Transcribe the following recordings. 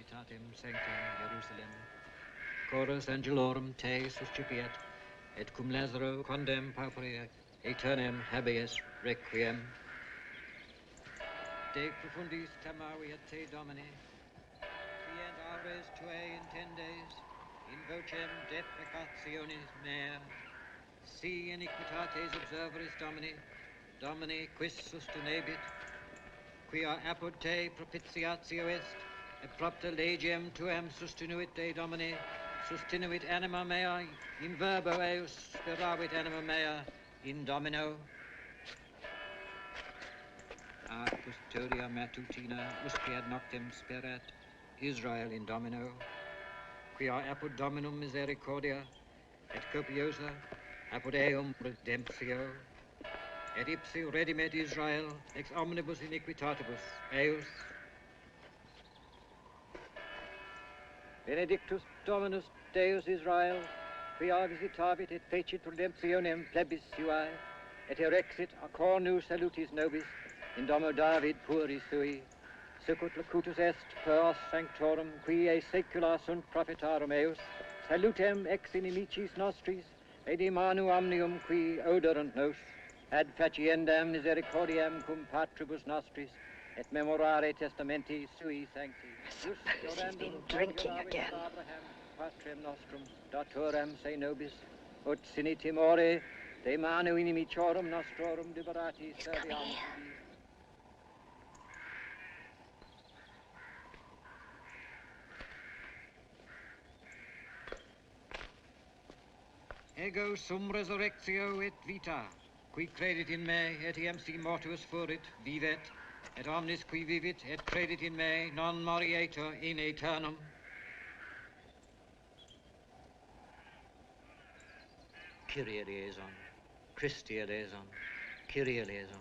Trinitatem Sanctam Jerusalem, Chorus Angelorum te suscipiat, et cum Lazaro condem pauperia, aeternem habeas requiem. De profundis tamaviat te Domine, fiat aures tuae intendes, in vocem deprecationis mea, si iniquitates observeris Domini, Domine quis sustinebit, quia apud te propitiatio est, et propter legem tuam sustinuit de Domine, sustinuit anima mea, in verbo eus speravit anima mea, in Domino. A custodia matutina usque ad noctem sperat, Israel in Domino, quia apud Dominum misericordia, et copiosa apud eum redemptio, et ipsi redimet Israel ex omnibus iniquitatibus eus. Benedictus Dominus Deus Israel, quia visitavit et fecit redemptionem plebis suae, et erexit a cornu salutis nobis in domo David pueri sui, sicut locutus est per os sanctorum qui e saecula sunt prophetarum eus, salutem ex inimicis nostris, et in manu omnium qui oderant nos, ad faciendam misericordiam cum patribus nostris, et memorare testamenti sui sancti. I suppose he's been drinking again. Patrem nostrum, datorem se nobis, ut sine timore, de manu inimicorum nostrorum liberati serviam. Ego sum resurrectio et vita, qui credit in me, etiam si mortuus furit, vivet, et omnis qui vivit, et credit in me, non morietur in aeternum. Kyrie eleison, Christi eleison, Kyrie eleison.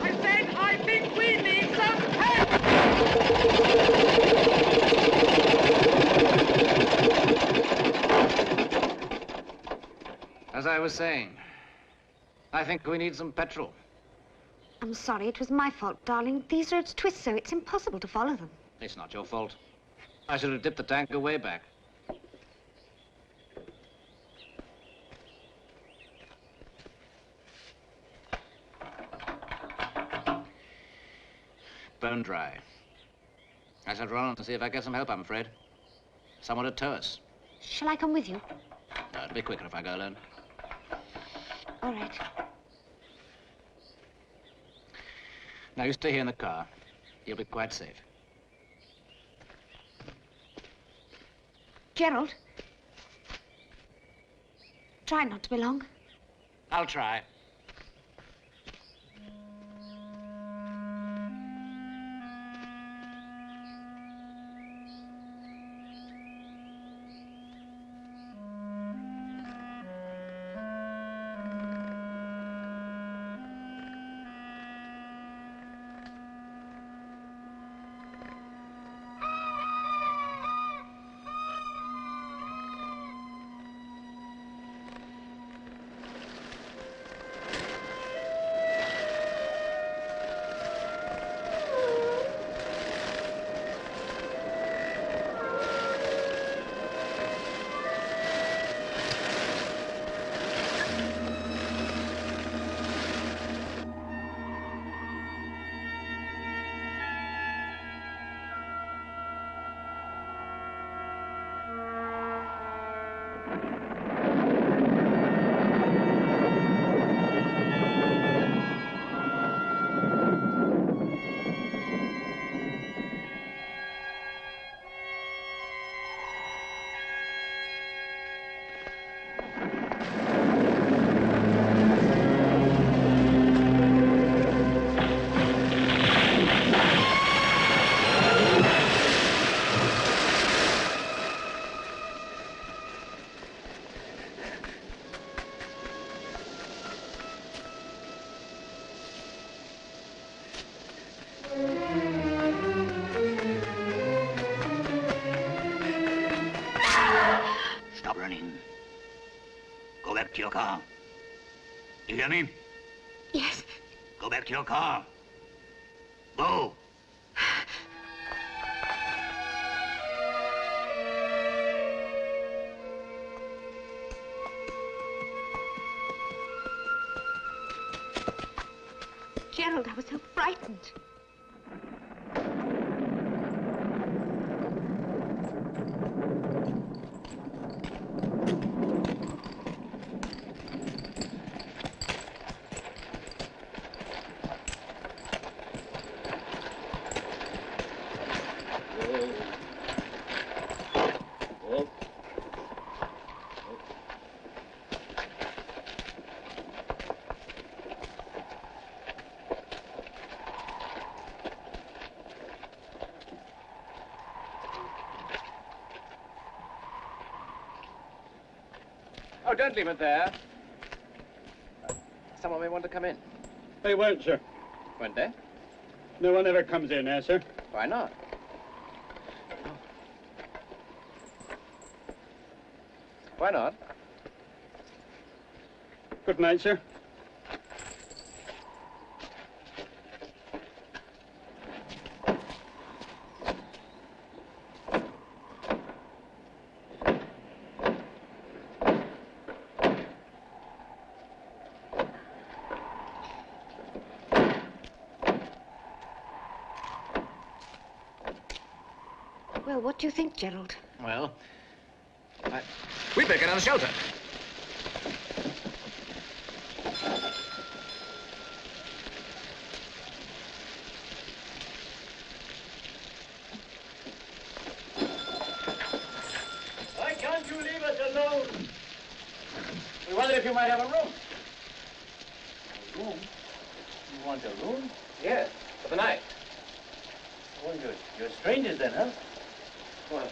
I said I think we need some help! As I was saying, I think we need some petrol. I'm sorry, it was my fault, darling. These roads twist so it's impossible to follow them. It's not your fault. I should have dipped the tank way back. Bone dry. I shall run to see if I get some help, I'm afraid. Someone to tow us. Shall I come with you? No, it'll be quicker if I go alone. All right. Now, you stay here in the car. You'll be quite safe. Gerald. Try not to be long. I'll try. Stop running. Go back to your car. You hear me? Yes. Go back to your car. Go. Gerald, I was so frightened. Oh, don't leave it there. Someone may want to come in. They won't, sir. Won't they? No one ever comes in here, sir. Why not? Why not? Good night, sir. Well, what do you think, Gerald? Well, we'd better get out of shelter. Why can't you leave us alone? We wondered if you might have a room. A room? You want a room? Yes, for the night. Oh, you're strangers then, huh? Well,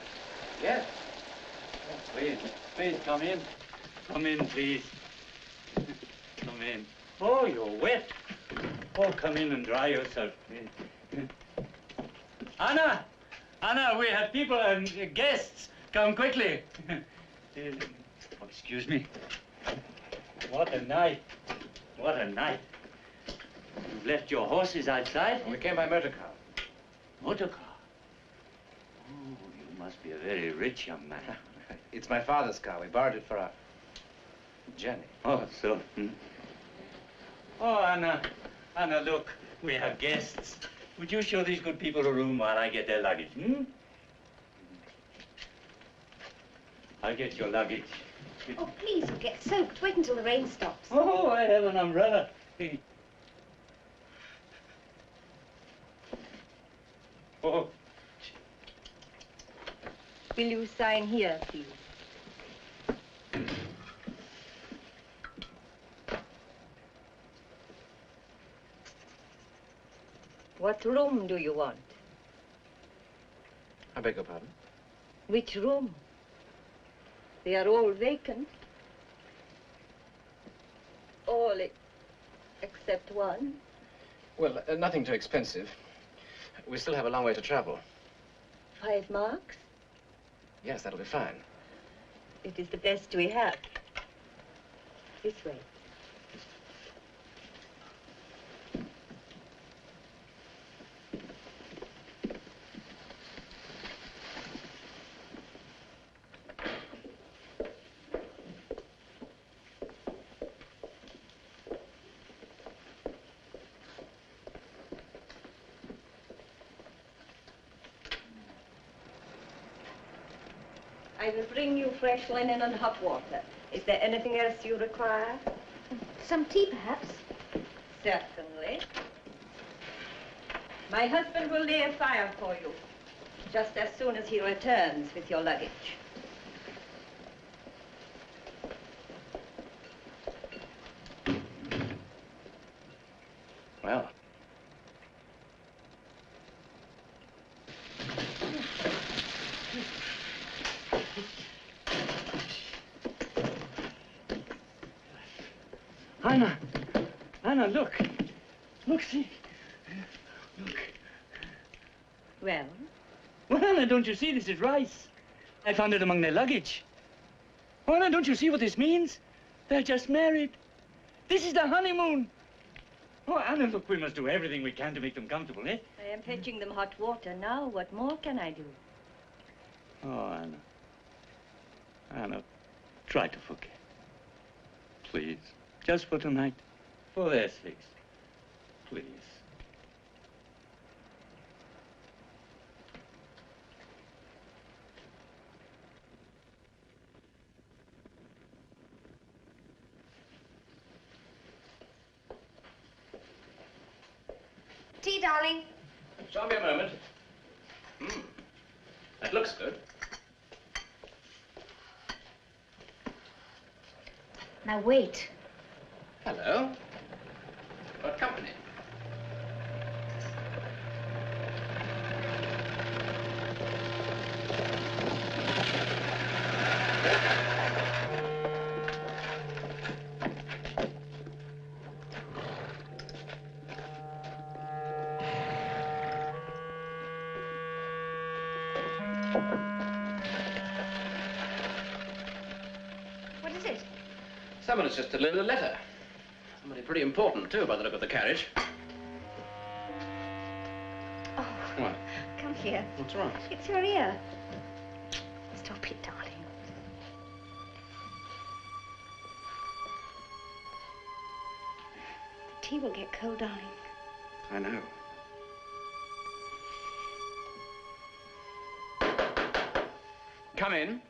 yes. Please, please come in. Come in, please. Come in. Oh, you're wet. Oh, come in and dry yourself. Anna! Anna, we have people and guests. Come quickly. Oh, excuse me. What a night. What a night. You've left your horses outside? We came by motor car. Motor car? Oh, you must be a very rich young man. It's my father's car. We borrowed it for our journey. Oh, so. Oh, Anna. Anna, look. We have guests. Would you show these good people a room while I get their luggage, I'll get your luggage. Oh, please, you'll get soaked. Wait until the rain stops. Oh, I have an umbrella. Oh. Will you sign here, please? What room do you want? I beg your pardon? Which room? They are all vacant. All except one. Well, nothing too expensive. We still have a long way to travel. 5 marks? Yes, that'll be fine. It is the best we have. This way. I will bring you fresh linen and hot water. Is there anything else you require? Some tea, perhaps? Certainly. My husband will lay a fire for you, just as soon as he returns with your luggage. Well. Anna! Anna, look! Look, see! Look. Well? Well, Anna, don't you see this is rice? I found it among their luggage. Oh, Anna, don't you see what this means? They're just married. This is their honeymoon. Oh, Anna, look, we must do everything we can to make them comfortable, eh? I am fetching them hot water now. What more can I do? Oh, Anna. Anna, try to forget. Please. Just for tonight. For their sakes. Please. Tea, darling. Show me a moment. That looks good. Now, wait. Hello. Got company. What is it? Someone has just delivered a letter. Somebody pretty important, too, by the look of the carriage. Oh, What? come here. What's wrong? It's your ear. Stop it, darling. The tea will get cold, darling. I know. Come in.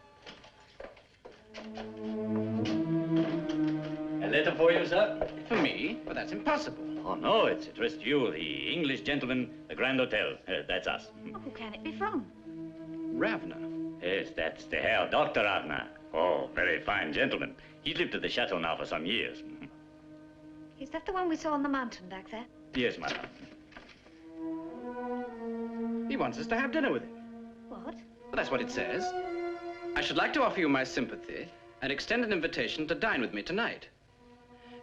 A letter for you, sir? For me? But that's impossible. Oh, no, it's addressed to you, the English gentleman, the Grand Hotel. That's us. Oh, who can it be from? Ravner. Yes, that's the Herr Dr. Ravner. Oh, very fine gentleman. He's lived at the chateau now for some years. Is that the one we saw on the mountain back there? Yes, madam. He wants us to have dinner with him. What? Well, that's what it says. I should like to offer you my sympathy and extend an invitation to dine with me tonight.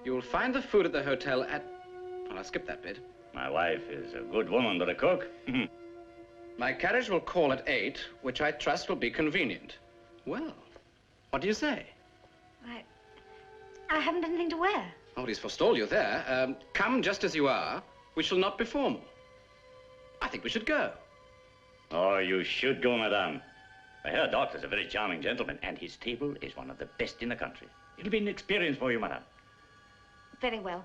You'll find the food at the hotel at... Well, I'll skip that bit. My wife is a good woman, but a cook. My carriage will call at 8, which I trust will be convenient. Well, what do you say? I haven't anything to wear. Oh, he's forestalled you there. Come just as you are. We shall not be formal. I think we should go. Oh, you should go, madame. I hear Doctor's a very charming gentleman, and his table is one of the best in the country. It'll be an experience for you, madame. Very well.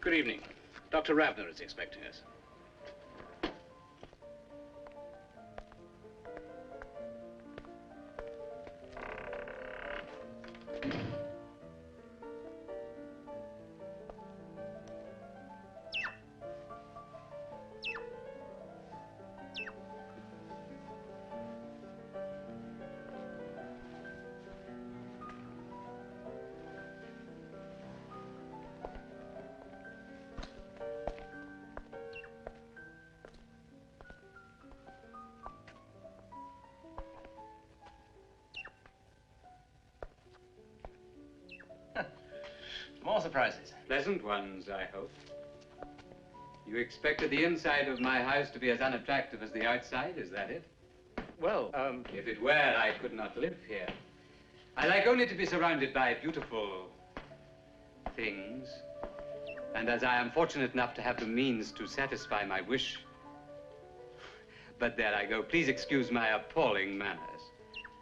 Good evening. Dr. Ravner is expecting us. More surprises. Pleasant ones, I hope. You expected the inside of my house to be as unattractive as the outside, is that it? Well, If it were, I could not live here. I like only to be surrounded by beautiful things. And as I am fortunate enough to have the means to satisfy my wish. But there I go. Please excuse my appalling manners.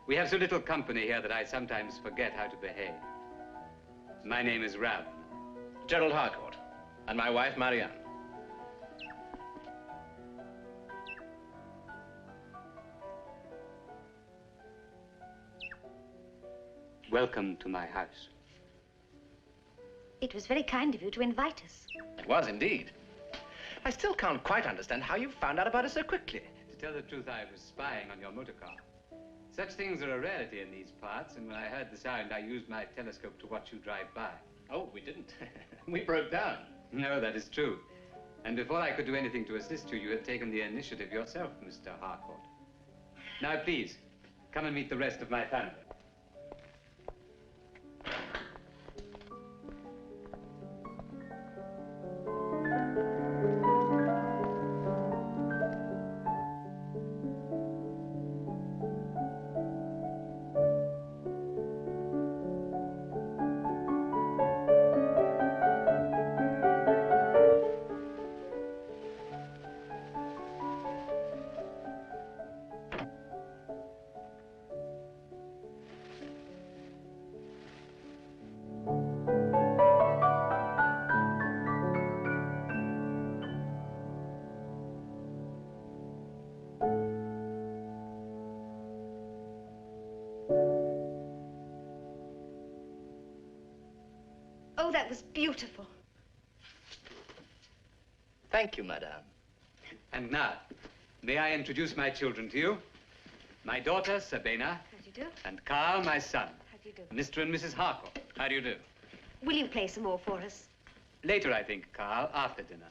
We have so little company here that I sometimes forget how to behave. My name is Rav. Gerald Harcourt, and my wife, Marianne. Welcome to my house. It was very kind of you to invite us. It was indeed. I still can't quite understand how you found out about us so quickly. To tell the truth, I was spying on your motor car. Such things are a rarity in these parts, and when I heard the sound, I used my telescope to watch you drive by. Oh, we didn't. We broke down. No, that is true. And before I could do anything to assist you, you had taken the initiative yourself, Mr. Harcourt. Now, please, come and meet the rest of my family. Oh, that was beautiful. Thank you, madame. And now, may I introduce my children to you? My daughter, Sabina. How do you do? And Carl, my son. How do you do? Mr. and Mrs. Harcourt. How do you do? Will you play some more for us? Later, I think, Carl, after dinner.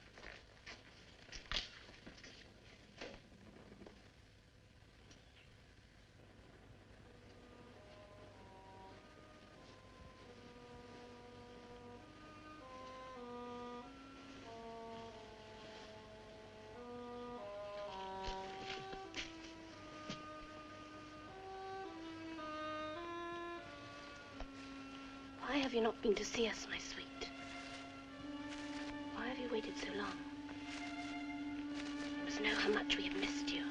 Why have you not been to see us, my sweet? Why have you waited so long? must know how much we have missed you.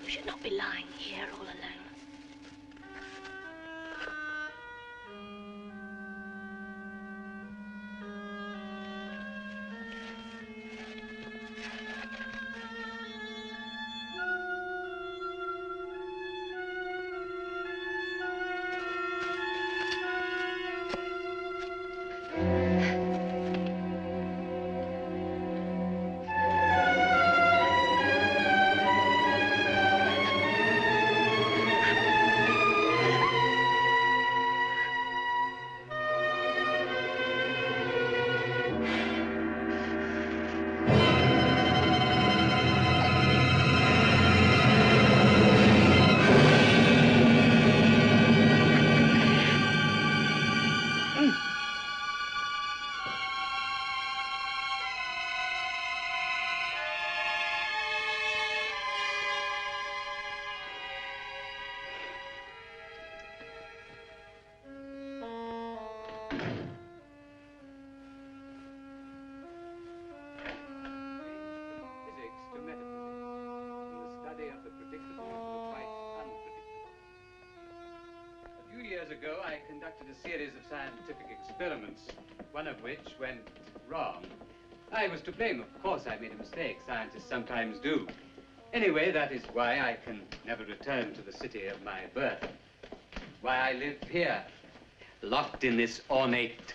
You should not be lying here all alone. Years ago, I conducted a series of scientific experiments, one of which went wrong. I was to blame, of course. I made a mistake. Scientists sometimes do. Anyway, that is why I can never return to the city of my birth. Why I live here, locked in this ornate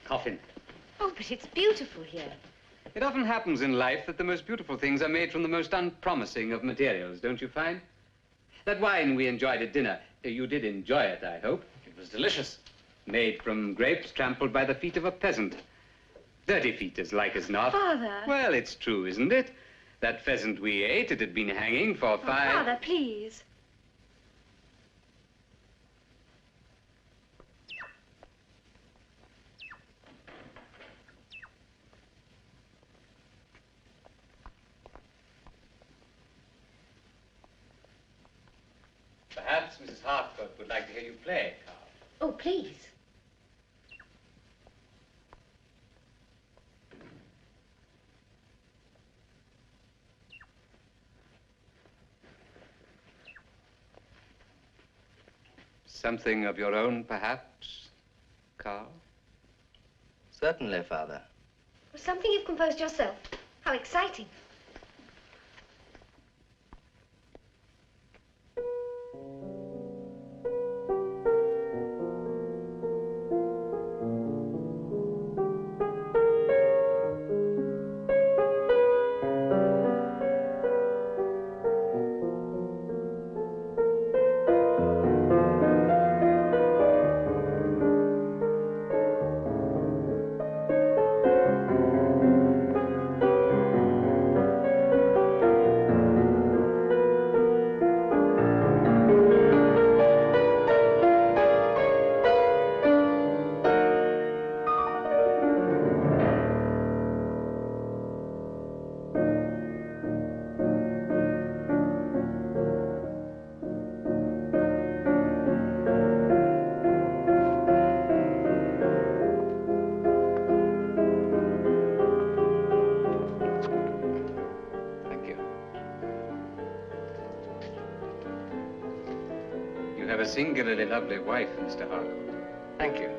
coffin. Oh, but it's beautiful here. It often happens in life that the most beautiful things are made from the most unpromising of materials, don't you find? That wine we enjoyed at dinner, you did enjoy it, I hope. It was delicious. Made from grapes trampled by the feet of a peasant. Dirty feet, as like as not. Father. Well, it's true, isn't it? That pheasant we ate, it had been hanging for 5... Father, please. Perhaps Mrs. Hartford would like to hear you play, Carl. Oh, please. Something of your own, perhaps, Carl? Certainly, Father. Something you've composed yourself. How exciting. You have a singularly lovely wife, Mr. Harcourt. Thank you.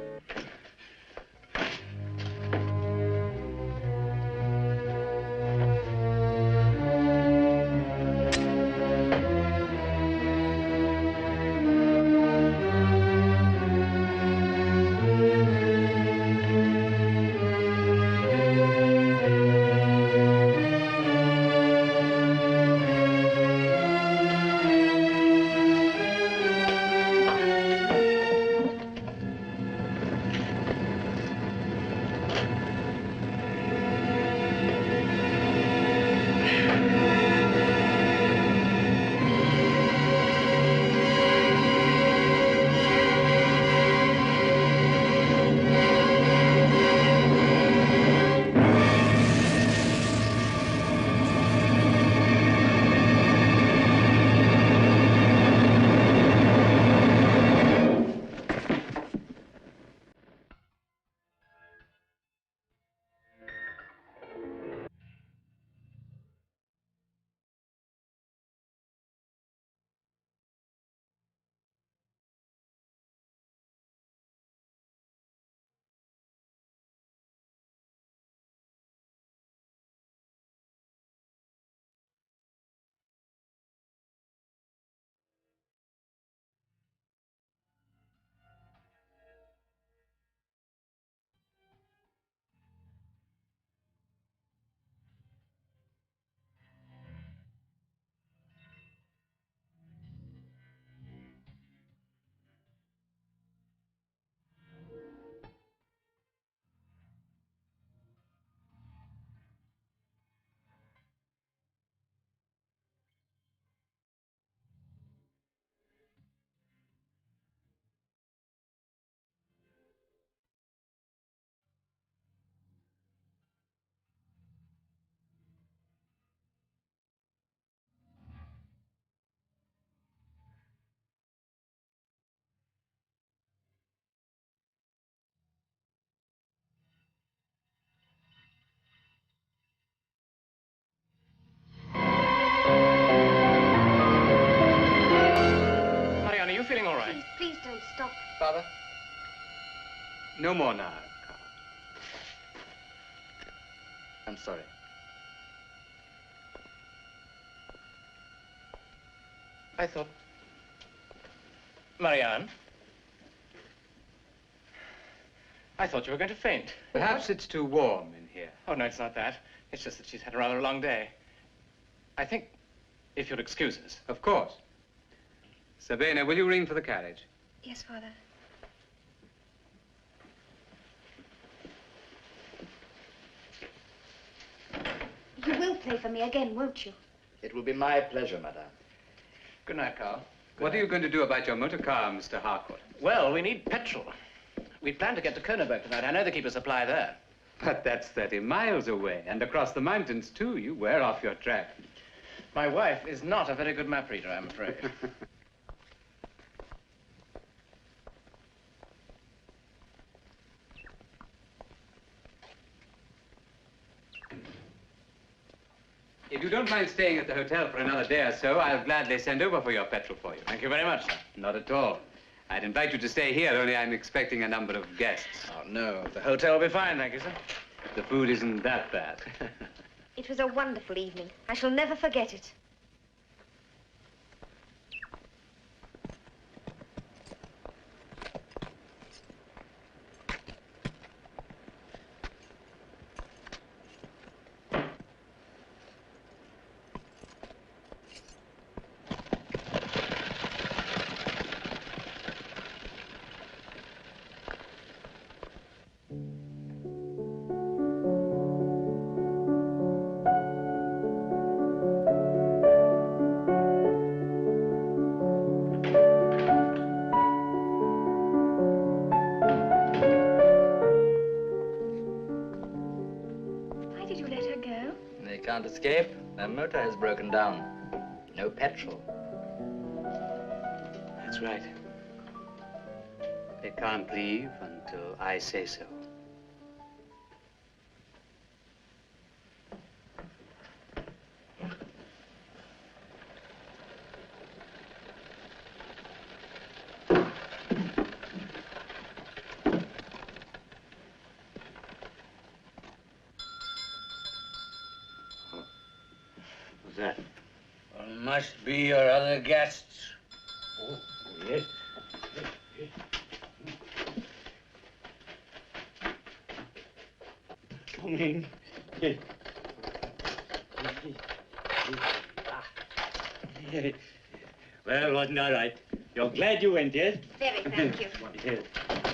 No more now, Carl. I'm sorry. I thought... Marianne? I thought you were going to faint. Perhaps it's too warm in here. Oh, no, it's not that. It's just that she's had a rather long day. I think, if you'll excuse us. Of course. Sabina, will you ring for the carriage? Yes, Father. You will play for me again, won't you? It will be my pleasure, madame. Good night, Carl. What are you going to do about your motor car, Mr. Harcourt? Well, we need petrol. We plan to get to Königsberg tonight. I know they keep a supply there. But that's 30 miles away, and across the mountains, too. You wear off your track. My wife is not a very good map reader, I'm afraid. If you don't mind staying at the hotel for another day or so, I'll gladly send over for your petrol for you. Thank you very much, sir. Not at all. I'd invite you to stay here, only I'm expecting a number of guests. Oh, no. The hotel will be fine, thank you, sir. The food isn't that bad. It was a wonderful evening. I shall never forget it. Can't escape. Their motor has broken down. No petrol. That's right. They can't leave until I say so. That must be your other guests. Oh, yes. Come in. Well, wasn't all right. You're glad you went, yes? Very, thank you. Yes.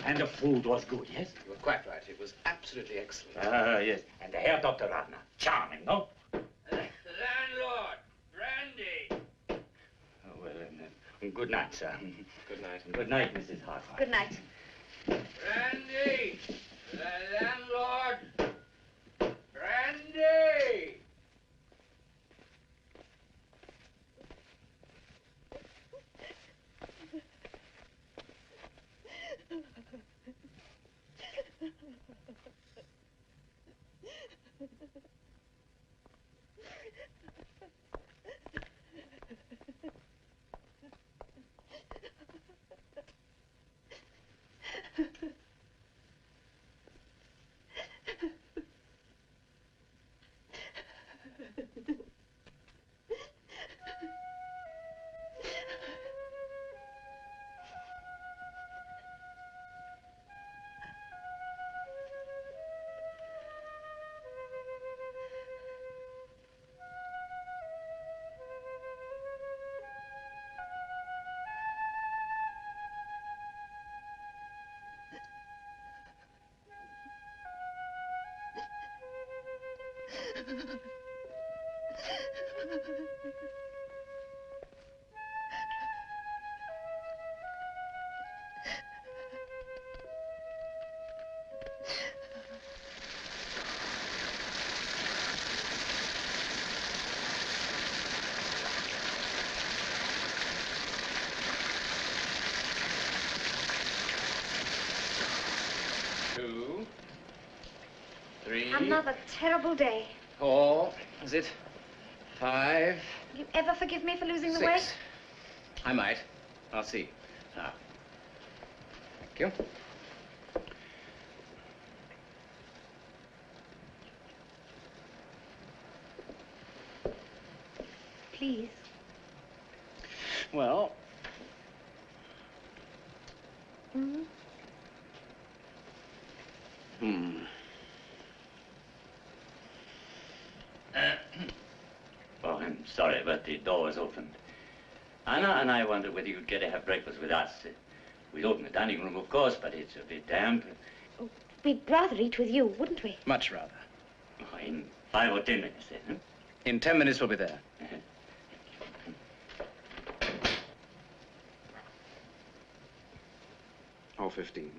And the food was good, yes? You were quite right. It was absolutely excellent. Ah, yes. And the Herr Dr. Radner. Charming, no? Landlord, brandy. Oh, well, good night, sir. Good night. Good night, Mrs. Harcourt. Good night. Brandy, the landlord. Brandy. Another terrible day. 4, is it? 5. Will you ever forgive me for losing the 6. way? I might. I'll see. Now. Thank you. Please. Well, Oh, I'm sorry, but the door was opened. Anna and I wondered whether you'd care to have breakfast with us. We'd open the dining room, of course, but it's a bit damp. Oh, we'd rather eat with you, wouldn't we? much rather. Oh, in 5 or 10 minutes, then, huh? In 10 minutes, we'll be there. Or 15.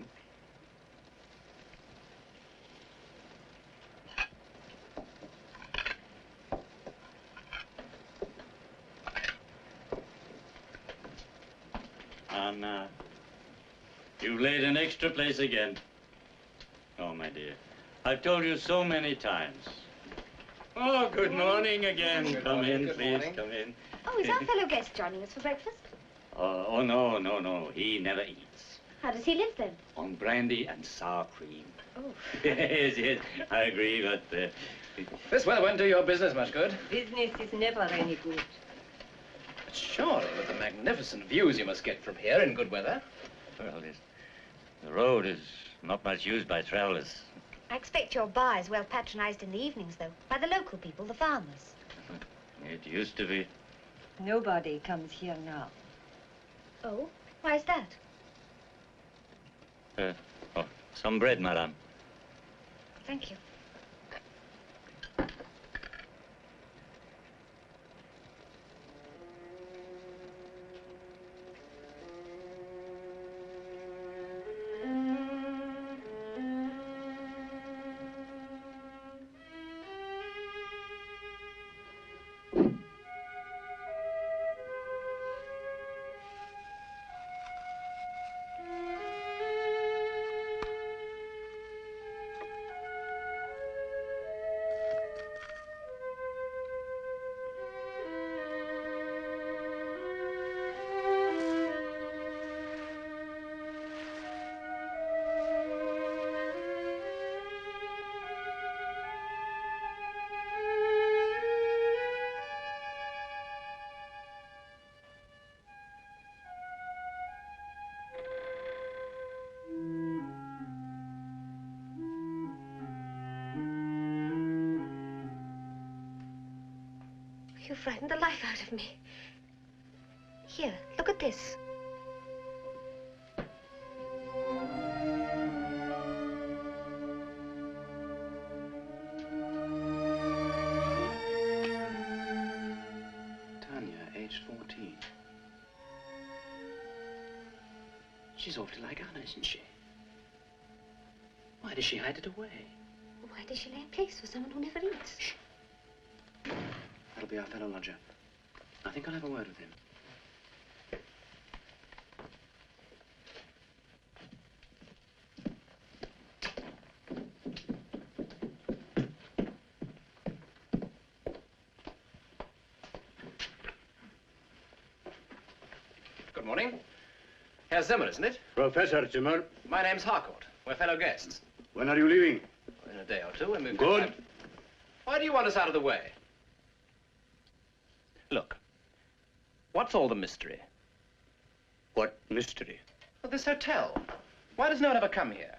Anna, you've laid an extra place again. Oh, my dear, I've told you so many times. Oh, good morning again. Come in, please, come in. Oh, is our fellow guest joining us for breakfast? Oh, no. He never eats. How does he live then? On brandy and sour cream. Oh. Yes, I agree, but... This weather won't do your business much good. Business is never any good. But surely, with the magnificent views you must get from here in good weather. Well, the road is not much used by travelers. I expect your bar is well patronized in the evenings, though, by the local people, the farmers. It used to be. Nobody comes here now. Oh, why is that? Some bread, madame. Thank you. You frightened the life out of me. Here, look at this. Tanya, age 14. She's awfully like Anna, isn't she? Why does she hide it away? Why does she lay a place for someone who never eats? Shh. That'll be our fellow lodger. I think I'll have a word with him. Good morning. Herr Zimmer, isn't it? Professor Zimmer. My name's Harcourt. We're fellow guests. When are you leaving? In a day or two, and we've Good. got time. Why do you want us out of the way? Look, what's all the mystery? What mystery? Well, this hotel. Why does no one ever come here?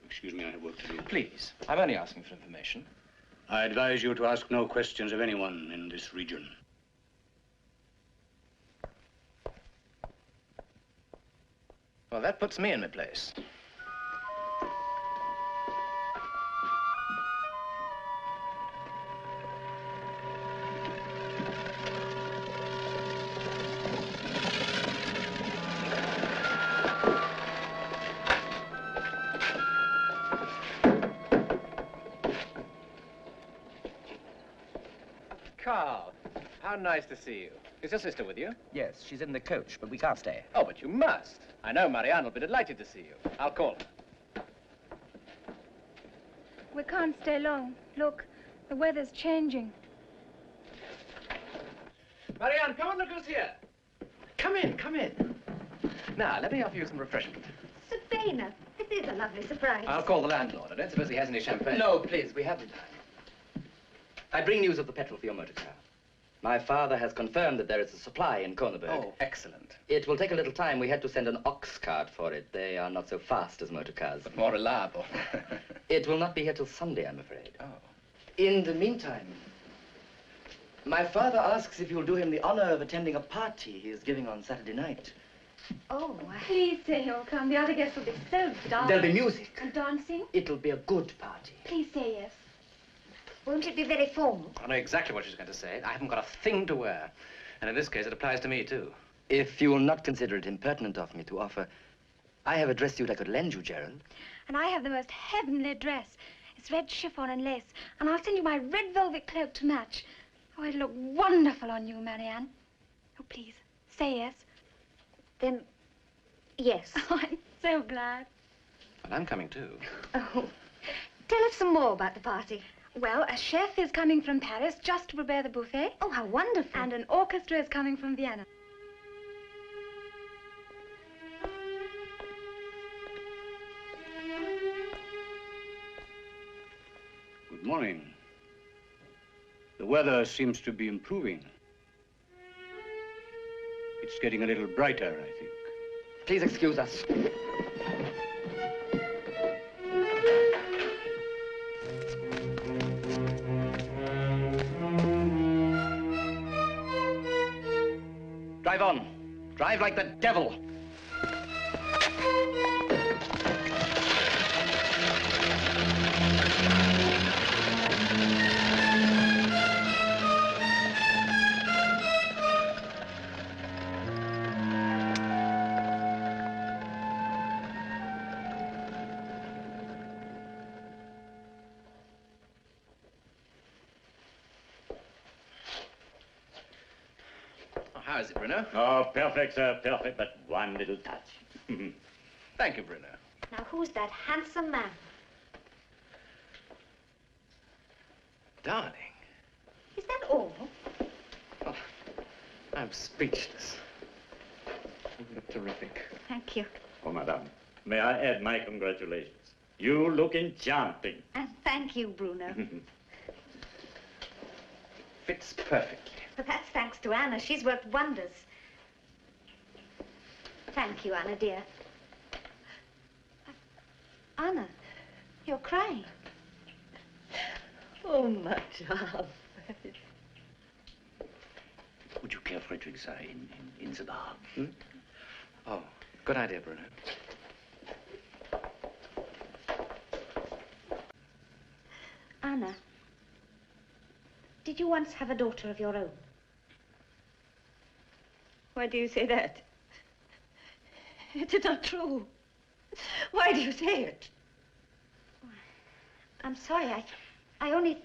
Excuse me, I have work to do. Please, I'm only asking for information. I advise you to ask no questions of anyone in this region. Well, that puts me in my place. Carl, how nice to see you. Is your sister with you? Yes, she's in the coach, but we can't stay. Oh, but you must. I know Marianne will be delighted to see you. I'll call her. We can't stay long. Look, the weather's changing. Marianne, come on, look who's here. Come in, come in. Now, let me offer you some refreshment. Sabina, this is a lovely surprise. I'll call the landlord. I don't suppose he has any champagne. No, please, we haven't time. I bring news of the petrol for your motor car. My father has confirmed that there is a supply in Kronenberg. Oh, excellent. It will take a little time. We had to send an ox cart for it. They are not so fast as motor cars. But more reliable. It will not be here till Sunday, I'm afraid. Oh. In the meantime, my father asks if you'll do him the honor of attending a party he is giving on Saturday night. Oh, please say you'll come. The other guests will be so dull. There'll be music. And dancing? It'll be a good party. Please say yes. Won't it be very formal? I know exactly what she's going to say. I haven't got a thing to wear. And in this case, it applies to me, too. If you will not consider it impertinent of me to offer, I have a dress suit I could lend you, Gerald. And I have the most heavenly dress. It's red chiffon and lace. And I'll send you my red velvet cloak to match. Oh, it'll look wonderful on you, Marianne. Oh, please, say yes. Then, yes. Oh, I'm so glad. And I'm coming, too. Oh, tell us some more about the party. Well, a chef is coming from Paris just to prepare the buffet. Oh, how wonderful. And an orchestra is coming from Vienna. Good morning. The weather seems to be improving. It's getting a little brighter, I think. Please excuse us. Drive on. Drive like the devil. How is it, Bruno? Oh, perfect, sir, perfect, but one little touch. Thank you, Bruno. Now, who's that handsome man? Darling. Is that all? Oh, I'm speechless. You look terrific. Thank you. Oh, madame, may I add my congratulations? You look enchanting. And thank you, Bruno. Fits perfectly. But that's thanks to Anna. She's worked wonders. Thank you, Anna, dear. Anna, you're crying. Oh, my child. Would you care for a drink, sir, in the bar? Hmm? Oh, good idea, Bruno. Anna, did you once have a daughter of your own? Why do you say that? It is not true. Why do you say it? I'm sorry, I only...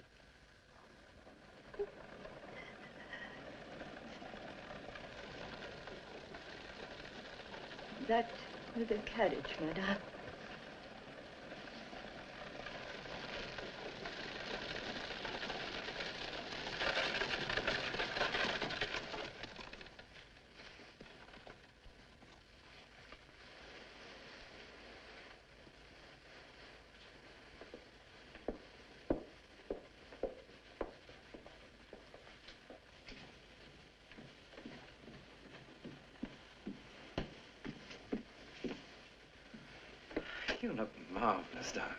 That little carriage, madame. You look marvelous, darling.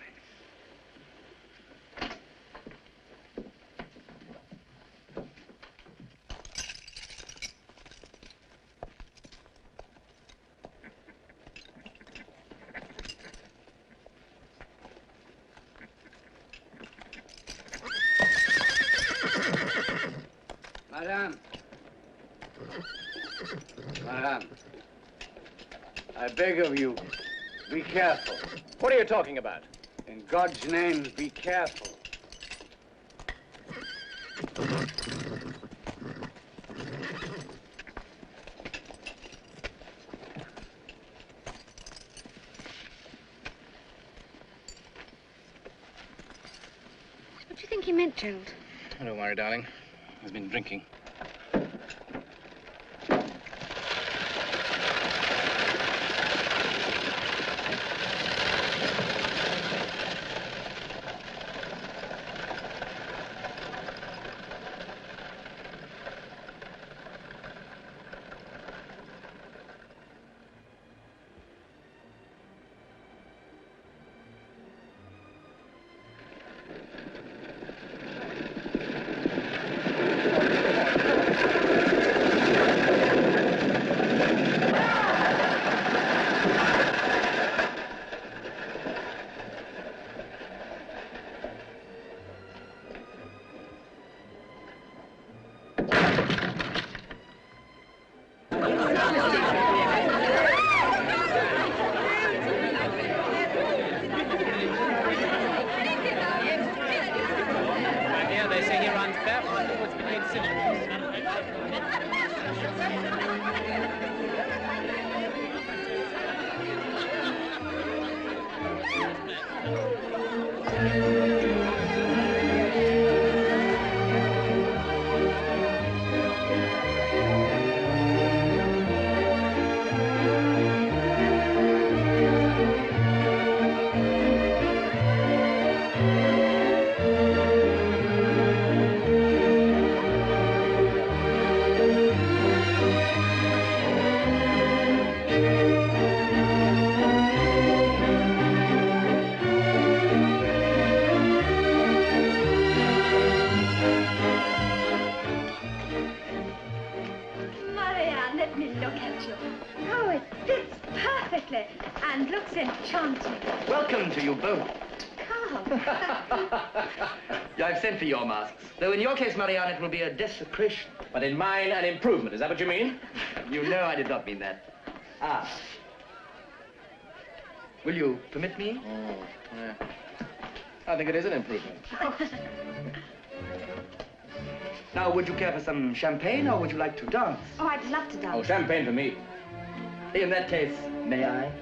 Madame. Madame. I beg of you, be careful. What are you talking about? In God's name, be careful. What do you think he meant, Gerald? Oh, don't worry, darling. He's been drinking. Here they say he runs barefoot in the woods between cylinders. Marianne, let me look at you. Oh, it fits perfectly and looks enchanting. Welcome to you both. Come. Yeah, I've sent for your masks. Though in your case, Marianne, it will be a desecration. But in mine, an improvement. Is that what you mean? You know I did not mean that. Ah. Will you permit me? Oh, yeah. I think it is an improvement. Now, would you care for some champagne, or would you like to dance? Oh, I'd love to dance. Oh, champagne for me. In that case, may I?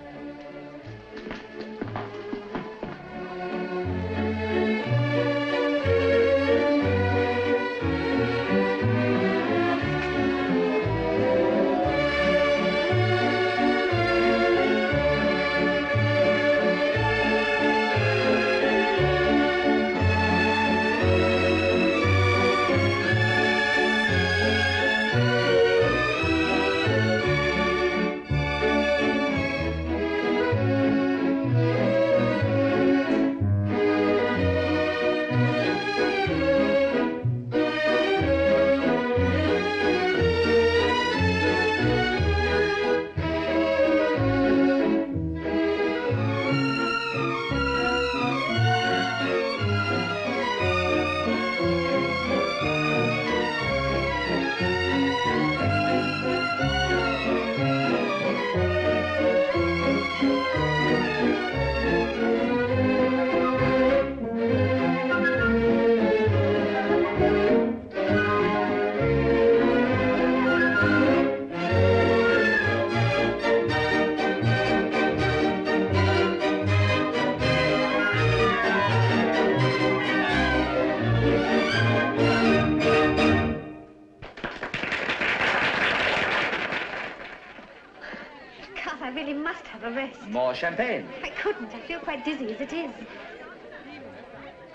God, I really must have a rest. More champagne. I couldn't. I feel quite dizzy as it is.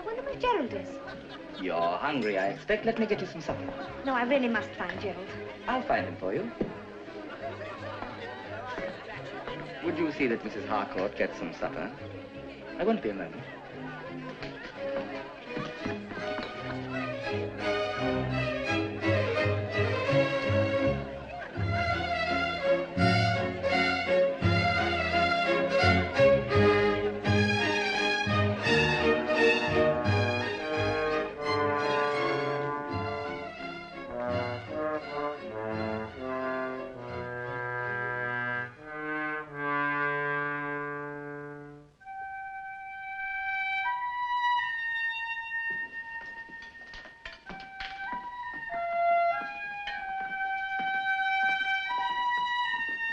I wonder where Gerald is. You're hungry, I expect. Let me get you some supper. No, I really must find Gerald. I'll find him for you. Would you see that Mrs. Harcourt gets some supper? I won't be a moment.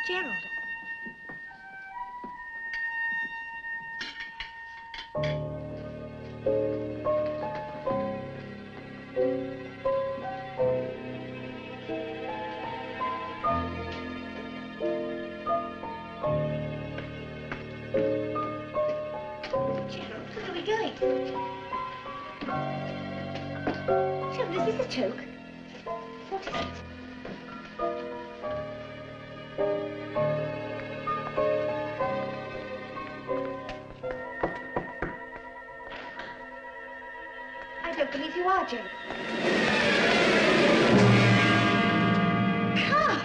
Gerald. Gerald, where are we going? Gerald, is this a joke? What is it? I don't believe you are, Gerald. Come!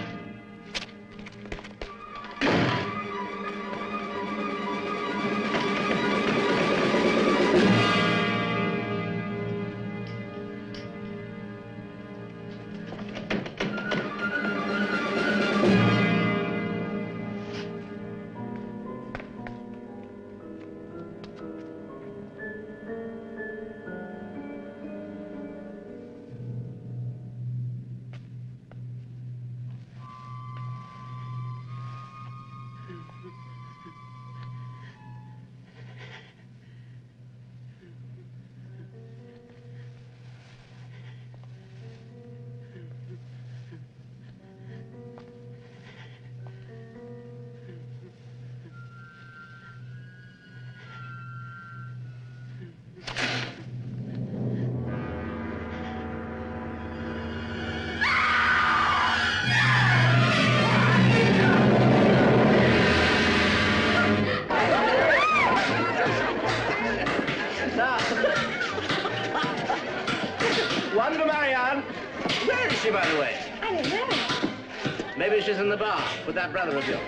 the bar with that brother of yours.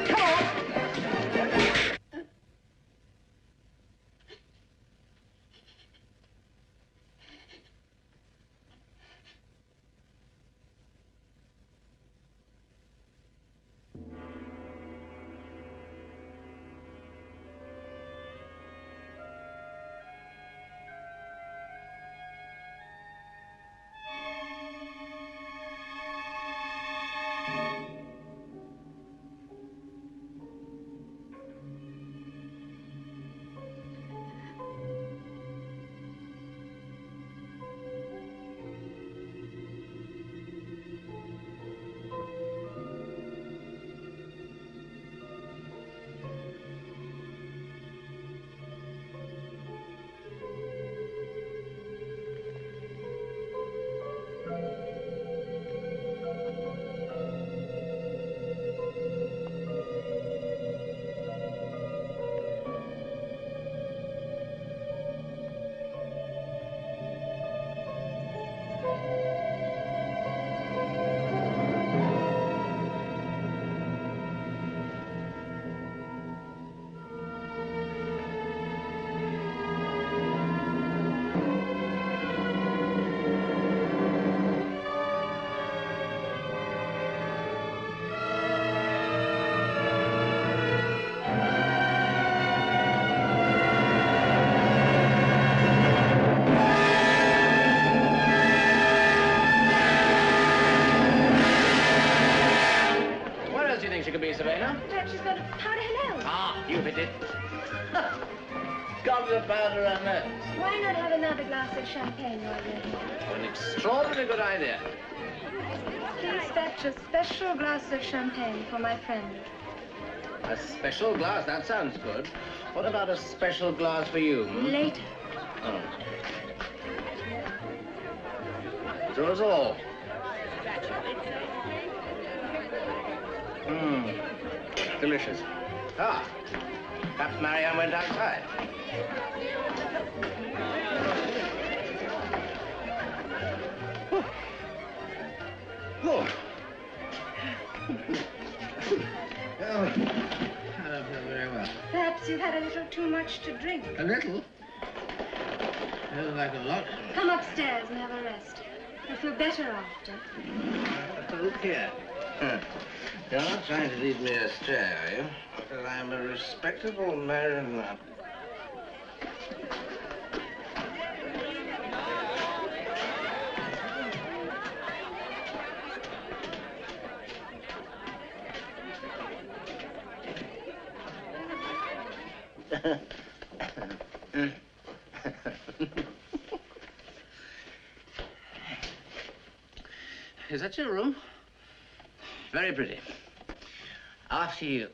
Come on! Perhaps she's got a powder her nose. Ah, you hit it. Got the powder her nose. Why not have another glass of champagne while you're here? Oh, an extraordinarily good idea. Please fetch a special glass of champagne for my friend. A special glass? That sounds good. What about a special glass for you? Later. Oh. To us all. Delicious. Ah, perhaps Marianne went outside. Oh. Oh, I don't feel very well. Perhaps you've had a little too much to drink. A little? Feels like a lot. Come upstairs and have a rest. You'll feel better after. Look here. You're not trying to lead me astray, are you? Because I'm a respectable married man. Is that your room? Very pretty. After you.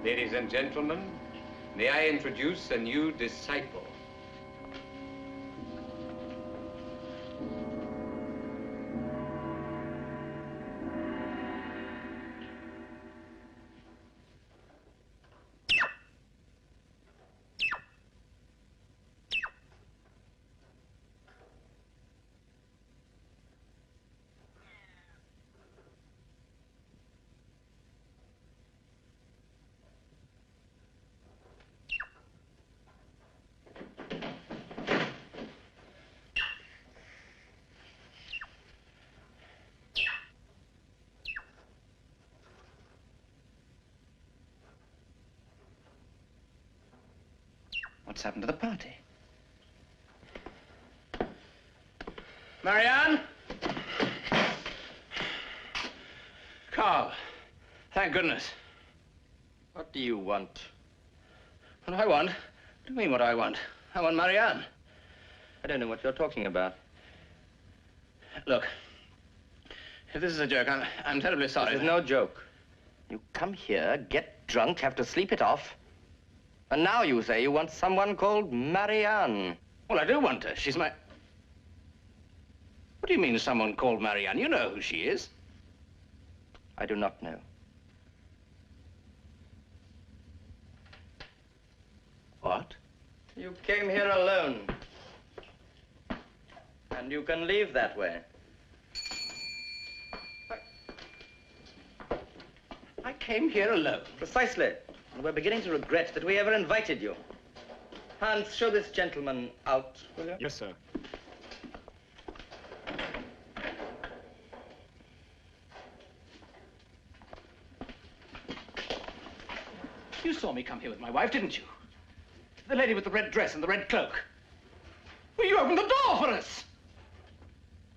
Ladies and gentlemen, may I introduce a new disciple. What's happened to the party? Marianne? Carl, thank goodness. What do you want? What do I want? What do you mean, what do I want? I want Marianne. I don't know what you're talking about. Look, if this is a joke, I'm terribly sorry. This is no joke. You come here, get drunk, have to sleep it off, and now you say you want someone called Marianne. Well, I do want her. She's my... What do you mean, someone called Marianne? You know who she is. I do not know. What? You came here alone. And you can leave that way. I came here alone. Precisely. And we're beginning to regret that we ever invited you. Hans, show this gentleman out, will you? Yes, sir. You saw me come here with my wife, didn't you? The lady with the red dress and the red cloak. Well, you opened the door for us.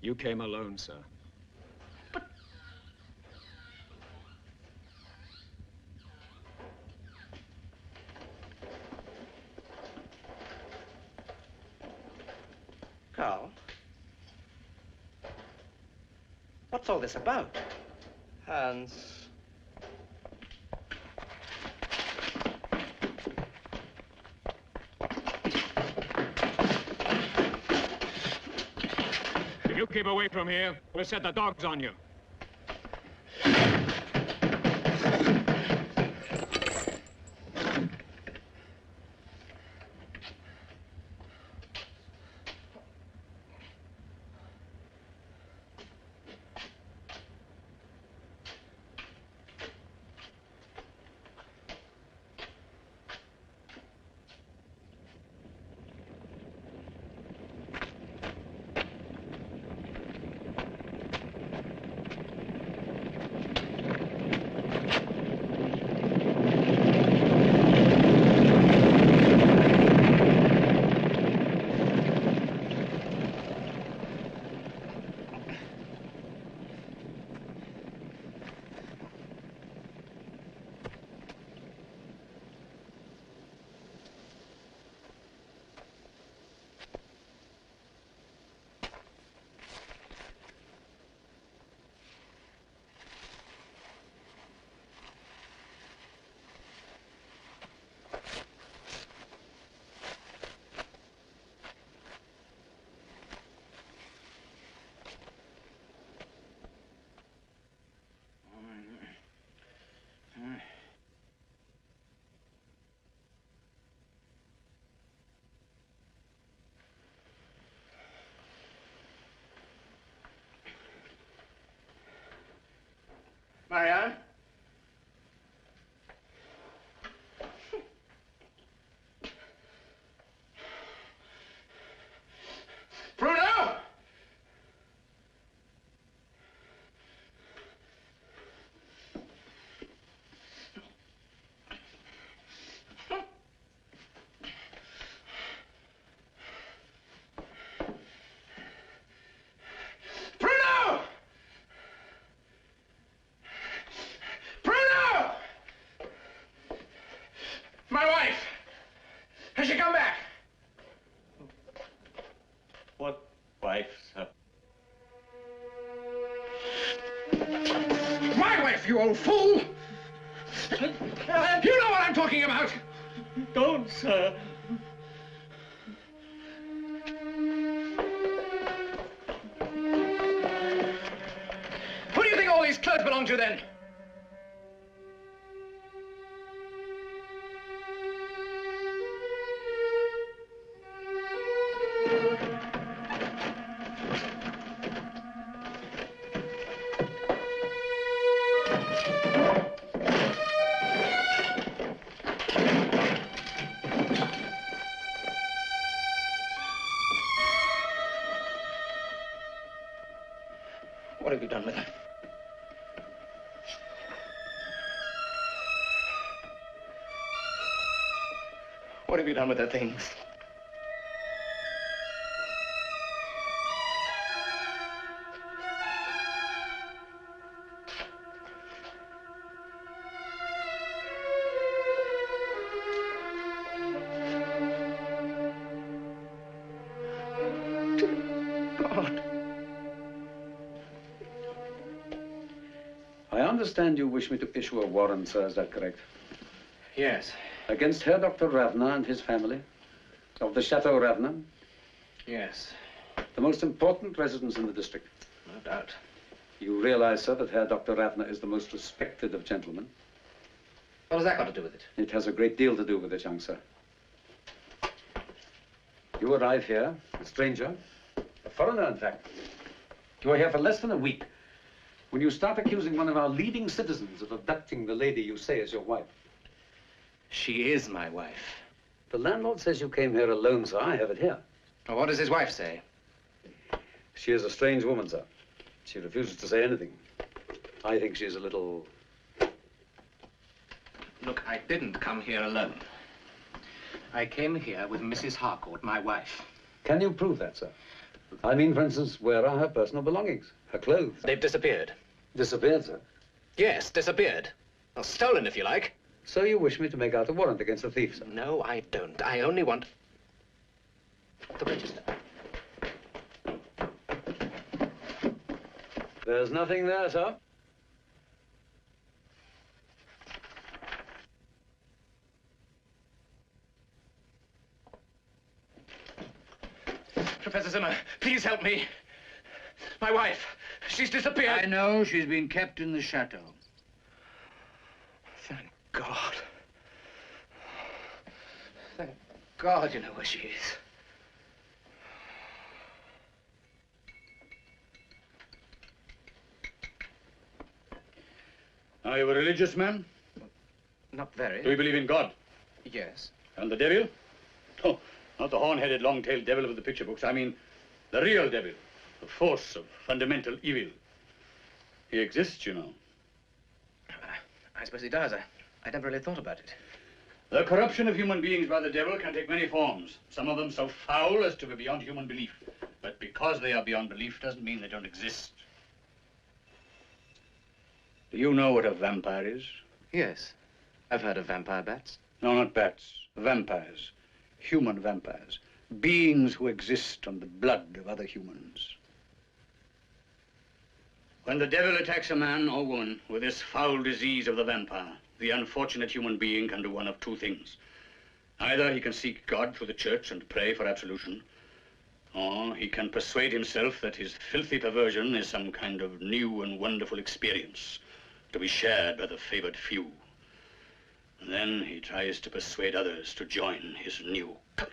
You came alone, sir. Carl, what's all this about? Hans. If you keep away from here, we'll set the dogs on you. Marianne? Bruno! Bruno! Bruno! My wife! Has she come back? What wife, sir? My wife, you old fool! You know what I'm talking about! Don't, sir. Who do you think all these clothes belong to, then? What have you done with them? What have you done with the things? God. I understand you wish me to issue a warrant, sir. Is that correct? Yes. Against Herr Dr. Ravna and his family? Of the Chateau Ravna? Yes. The most important residence in the district? No doubt. You realize, sir, that Herr Dr. Ravna is the most respected of gentlemen? What has that got to do with it? It has a great deal to do with it, young sir. You arrive here, a stranger, a foreigner, in fact. You are here for less than a week. When you start accusing one of our leading citizens of abducting the lady you say is your wife. She is my wife. The landlord says you came here alone, sir. I have it here. Well, what does his wife say? She is a strange woman, sir. She refuses to say anything. I think she's a little... Look, I didn't come here alone. I came here with Mrs. Harcourt, my wife. Can you prove that, sir? I mean, for instance, where are her personal belongings? Her clothes? They've disappeared. Disappeared, sir? Yes, disappeared. Well, stolen, if you like. So you wish me to make out a warrant against the thief, sir? No, I don't. I only want the register. There's nothing there, sir. Professor Zimmer, please help me. My wife, she's disappeared. I know she's been kept in the chateau. Thank God. Thank God you know where she is. Are you a religious man? Not very. Do you believe in God? Yes. And the devil? Oh, not the horn-headed, long-tailed devil of the picture books. I mean, the real devil, the force of fundamental evil. He exists, you know. I suppose he does. I never really thought about it. The corruption of human beings by the devil can take many forms. Some of them so foul as to be beyond human belief. But because they are beyond belief doesn't mean they don't exist. Do you know what a vampire is? Yes. I've heard of vampire bats. No, not bats. Vampires. Human vampires. Beings who exist on the blood of other humans. When the devil attacks a man or woman with this foul disease of the vampire, the unfortunate human being can do one of two things. Either he can seek God through the church and pray for absolution, or he can persuade himself that his filthy perversion is some kind of new and wonderful experience to be shared by the favored few. And then he tries to persuade others to join his new cult.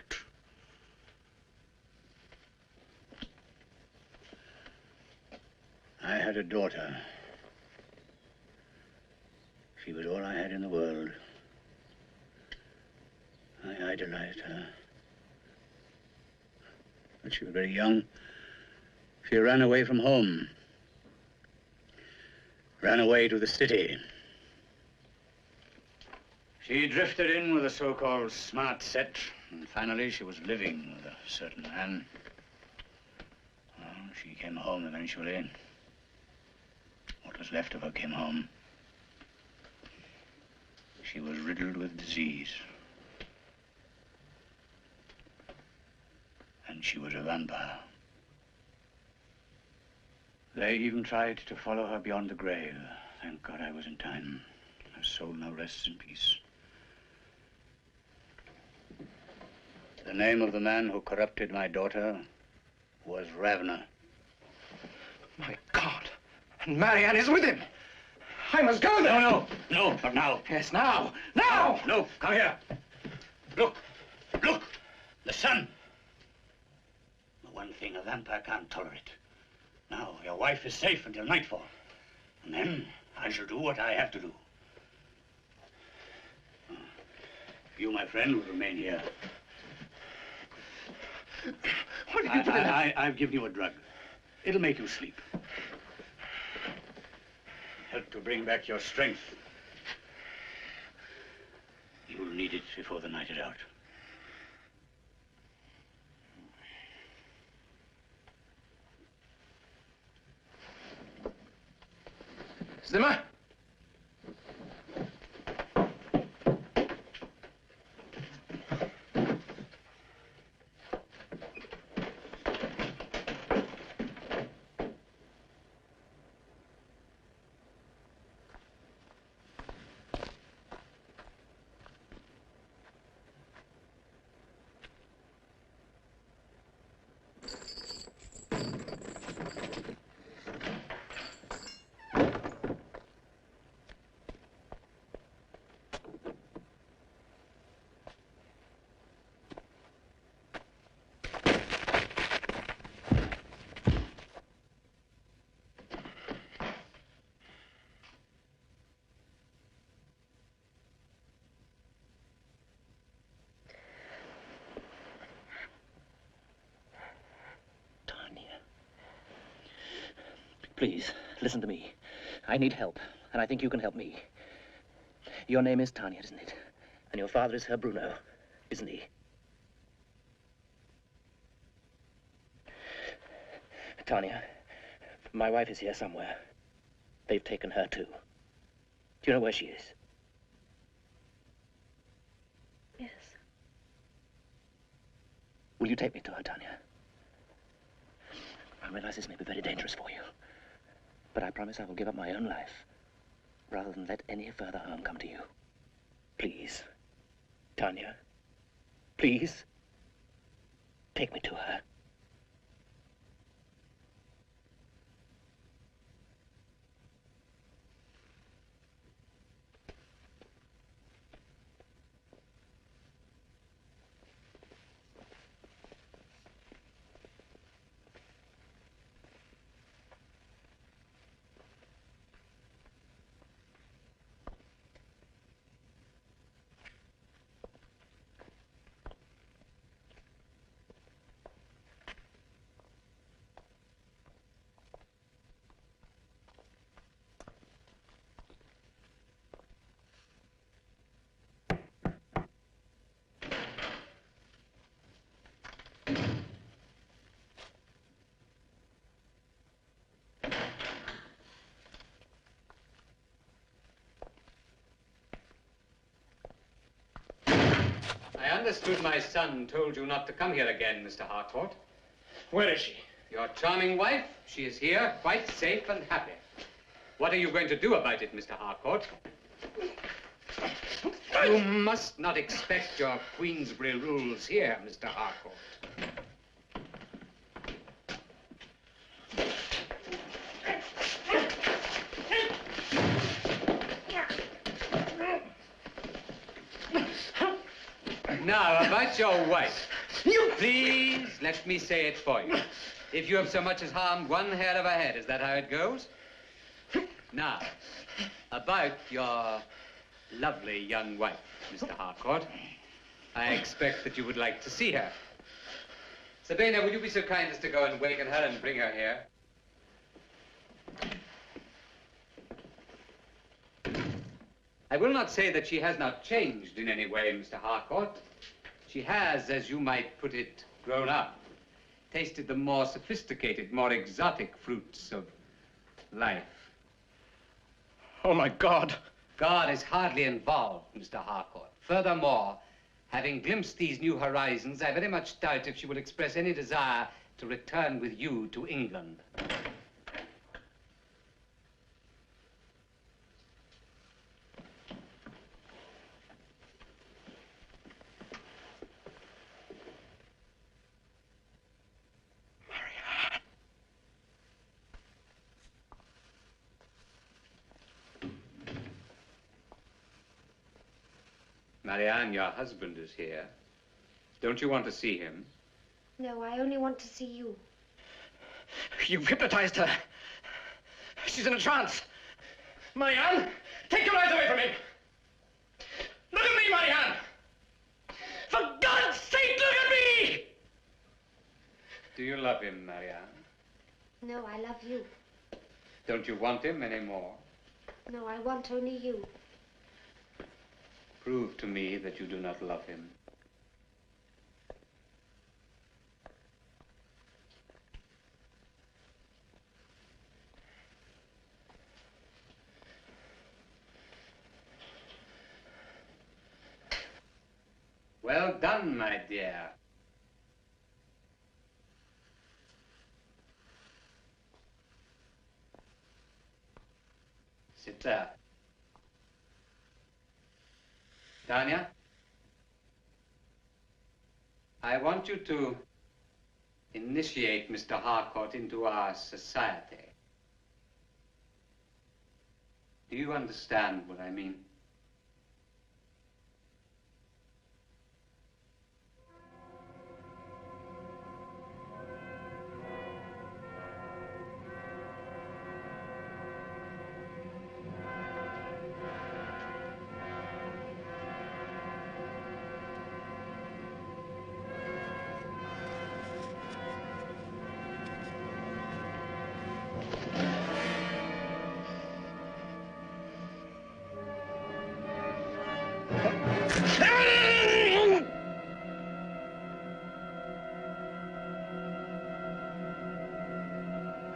I had a daughter. She was all I had in the world. I idolized her. When she was very young, she ran away from home. Ran away to the city. She drifted in with a so-called smart set, and finally she was living with a certain man. Well, she came home eventually. What was left of her came home. She was riddled with disease. And she was a vampire. They even tried to follow her beyond the grave. Thank God I was in time. Her soul now rests in peace. The name of the man who corrupted my daughter was Ravener. My God. And Marianne is with him. I must go there. No, not now. Yes, now. Now! No, come here. Look. The sun. The one thing a vampire can't tolerate. Now, your wife is safe until nightfall. And then I shall do what I have to do. You, my friend, will remain here. What have you put in that? I've given you a drug. It'll make you sleep. Help to bring back your strength. You'll need it before the night is out. Zimmer? Please, listen to me. I need help, and I think you can help me. Your name is Tanya, isn't it? And your father is Herr Bruno, isn't he? Tanya, my wife is here somewhere. They've taken her, too. Do you know where she is? Yes. Will you take me to her, Tanya? I realize this may be very dangerous for you, but I promise I will give up my own life rather than let any further harm come to you. Please, Tanya, please, take me to her. I understood my son told you not to come here again, Mr. Harcourt. Where is she? Your charming wife. She is here, quite safe and happy. What are you going to do about it, Mr. Harcourt? You must not expect your Queensbury rules here, Mr. Harcourt. Now, about your wife. Please, let me say it for you. If you have so much as harmed one hair of her head, is that how it goes? Now, about your lovely young wife, Mr. Harcourt. I expect that you would like to see her. Sabina, would you be so kind as to go and waken her and bring her here? I will not say that she has not changed in any way, Mr. Harcourt. She has, as you might put it, grown up, tasted the more sophisticated, more exotic fruits of life. Oh, my God. God is hardly involved, Mr. Harcourt. Furthermore, having glimpsed these new horizons, I very much doubt if she will express any desire to return with you to England. Marianne, your husband is here. Don't you want to see him? No, I only want to see you. You've hypnotized her. She's in a trance. Marianne, take your eyes away from him. Look at me, Marianne. For God's sake, look at me! Do you love him, Marianne? No, I love you. Don't you want him anymore? No, I want only you. Prove to me that you do not love him. Well done, my dear. Sit there. Tanya, I want you to initiate Mr. Harcourt into our society. Do you understand what I mean?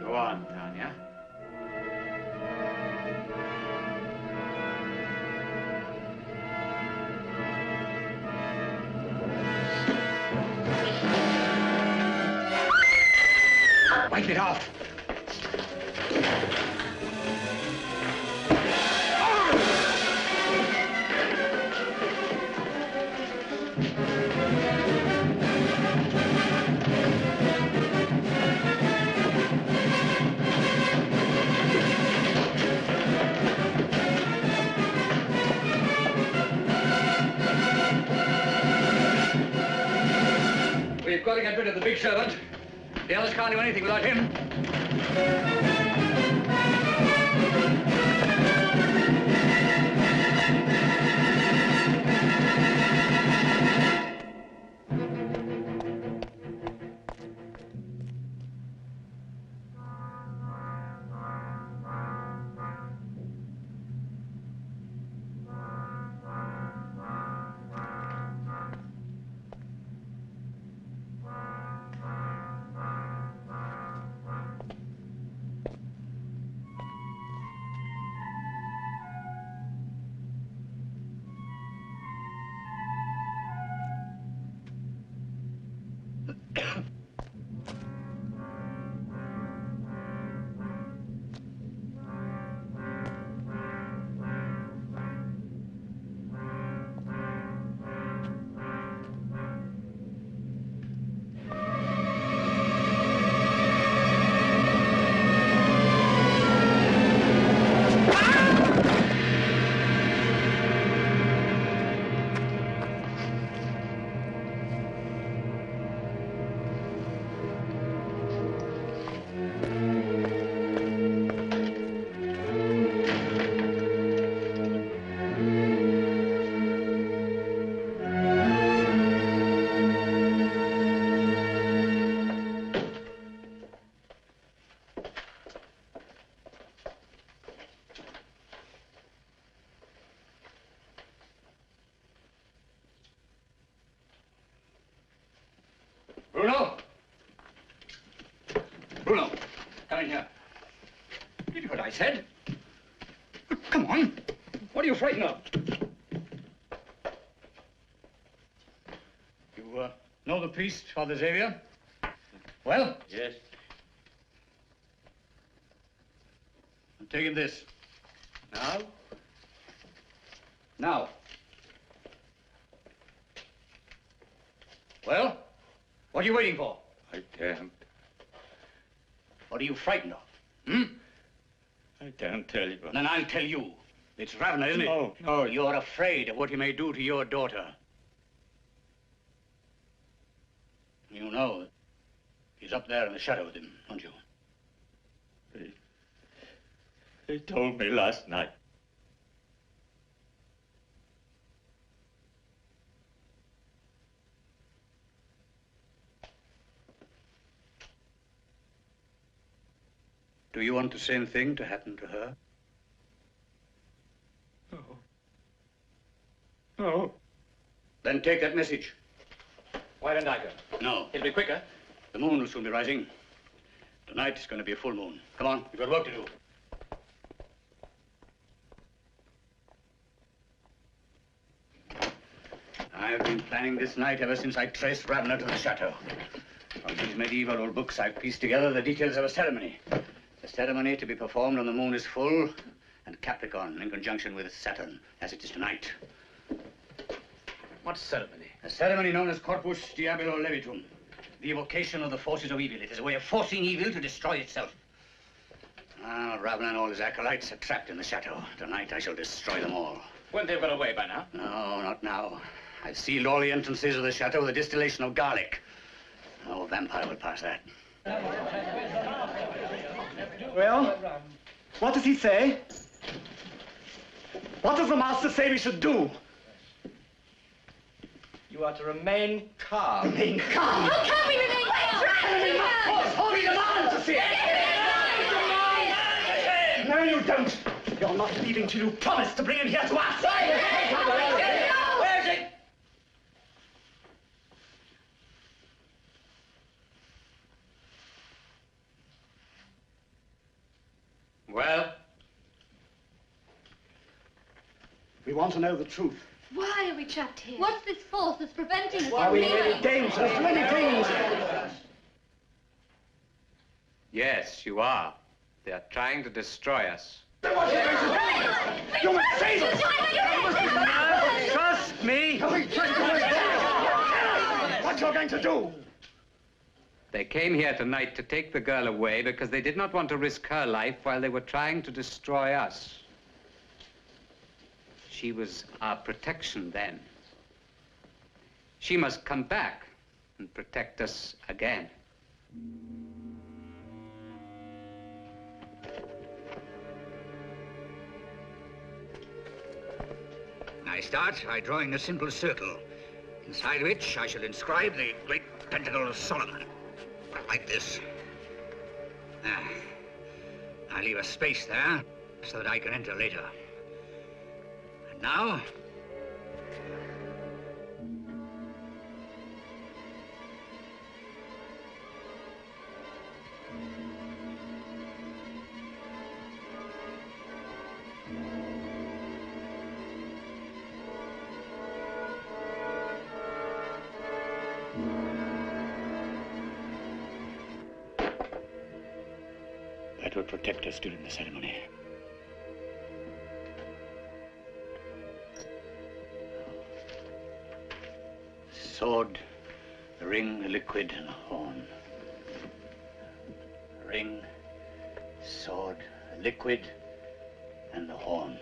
Go on, Tanya. Wipe it off. We've got to get rid of the big servant. The others can't do anything without him. Bruno! Bruno, come in here. Did you hear what I said? Come on. What are you frightened of? You know the priest, Father Xavier? Well? Yes. I'm taking this. Now? Now. Well? What are you waiting for? I can't. What are you frightened of? Hmm? I can't tell you. Then I'll tell you. It's Ravna, isn't it? No, no. You're afraid of what he may do to your daughter. You know he's up there in the shadow with him, don't you? He told me last night. Do you want the same thing to happen to her? No. No. Then take that message. Why don't I go? No. It'll be quicker. The moon will soon be rising. Tonight is going to be a full moon. Come on, we've got work to do. I've been planning this night ever since I traced Ravna to the chateau. From these medieval old books, I've pieced together the details of a ceremony. A ceremony to be performed when the moon is full and Capricorn in conjunction with Saturn, as it is tonight. What ceremony? A ceremony known as Corpus Diabolo Levitum. The evocation of the forces of evil. It is a way of forcing evil to destroy itself. Ah, Ravna and all his acolytes are trapped in the chateau. Tonight I shall destroy them all. Wouldn't they have got away by now? No, not now. I've sealed all the entrances of the chateau with a distillation of garlic. No vampire will pass that. Well, what does he say? What does the master say we should do? You are to remain calm. Remain calm? How can we remain calm? We demand to see it! No, you don't. You're not leaving till you promise to bring him here to us. Where is it? Well? We want to know the truth. Why are we trapped here? What's this force that's preventing us? Are we in any danger? Many dangers. Yes, you are. They are trying to destroy us. Then what are you going to do? You must save us! Trust me! What you're going to do? They came here tonight to take the girl away because they did not want to risk her life while they were trying to destroy us. She was our protection then. She must come back and protect us again. I start by drawing a simple circle, inside which I shall inscribe the great pentacle of Solomon, like this. I leave a space there so that I can enter later. And now, That will protect us during the ceremony. Sword, the ring, the liquid, and the horn. Ring, sword, the liquid, and the horn.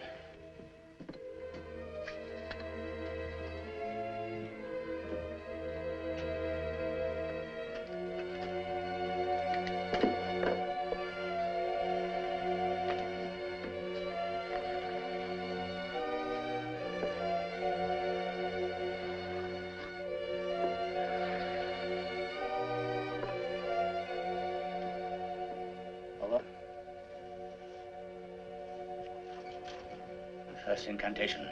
First incantation.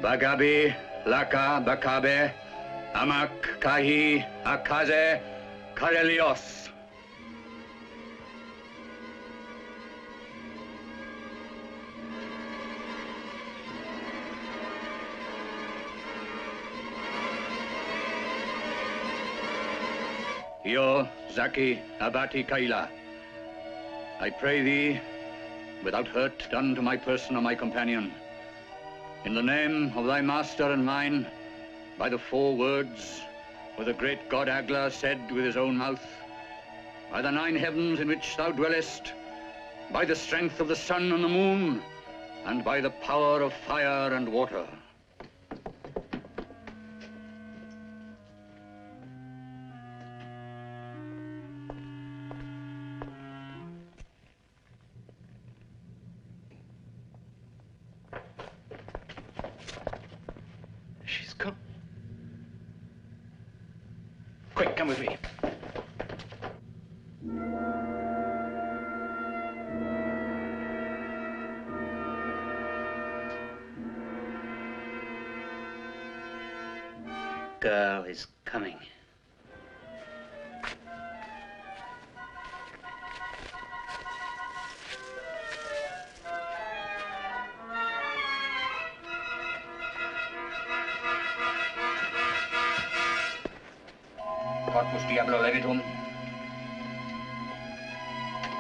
Bagabi, Laka, Bakabe, Amak, Kahi, Akaze, Karelios. Yo, Zaki, Abati, Kaila, I pray thee, without hurt done to my person or my companion, in the name of thy master and mine, by the 4 words, where the great god Agla said with his own mouth, by the 9 heavens in which thou dwellest, by the strength of the sun and the moon, and by the power of fire and water. She's come. Quick, come with me. Girl is coming. Corpus Diablo Levitum.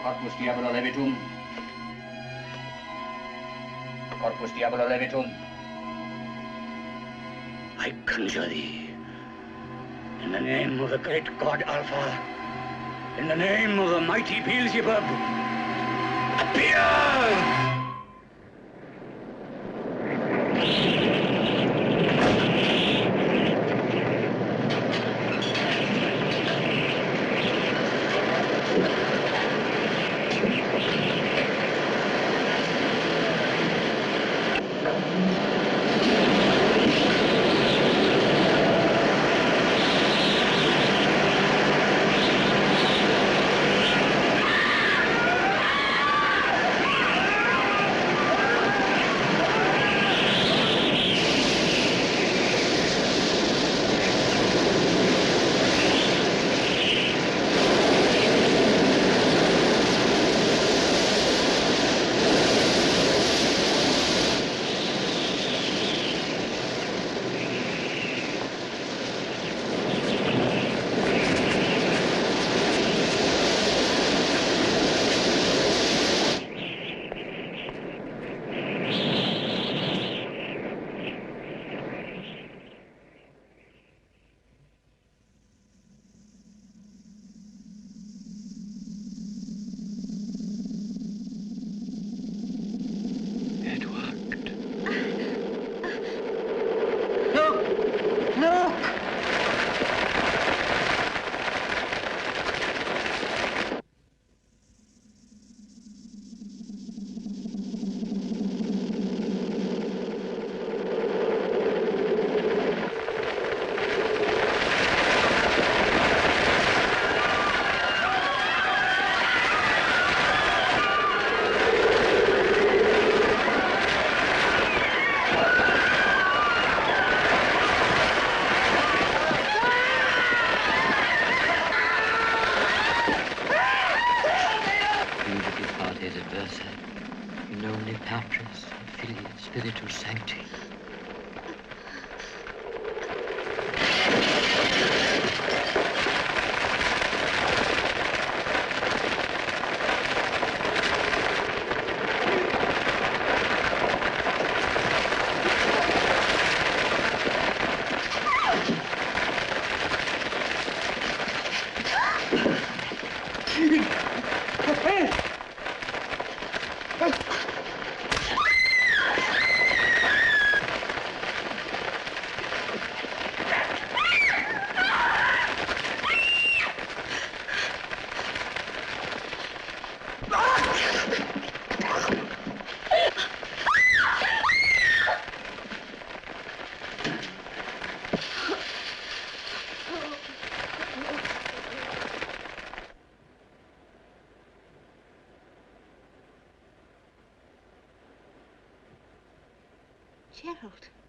Corpus Diablo Levitum. Corpus Diablo Levitum. I conjure thee, in the name of the great god Alpha, in the name of the mighty Beelzebub, appear! in nomine Patris, et Filii, et Spiritus Sancti. Gerald.